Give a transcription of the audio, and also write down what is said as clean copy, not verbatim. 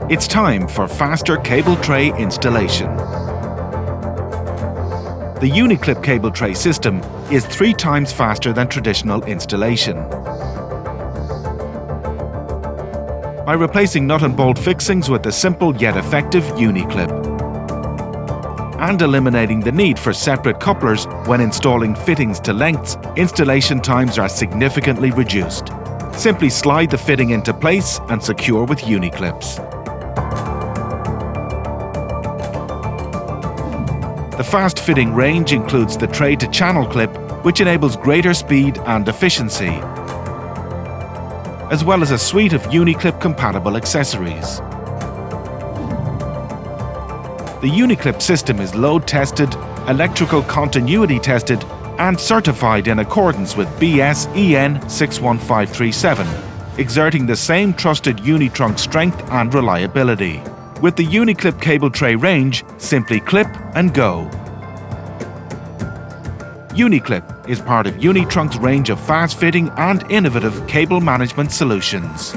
It's time for faster cable tray installation. The UniKlip Cable Tray system is 3 times faster than traditional installation. By replacing nut and bolt fixings with the simple yet effective UniKlip, and eliminating the need for separate couplers when installing fittings to lengths, installation times are significantly reduced. Simply slide the fitting into place and secure with UniKlips. The fast fitting range includes the tray to channel clip, which enables greater speed and efficiency, as well as a suite of UniKlip compatible accessories. The UniKlip system is load tested, electrical continuity tested, and certified in accordance with BS EN 61537, exerting the same trusted Unitrunk strength and reliability. With the UniKlip Cable Tray range, simply clip and go. UniKlip is part of Unitrunk's range of fast-fitting and innovative cable management solutions.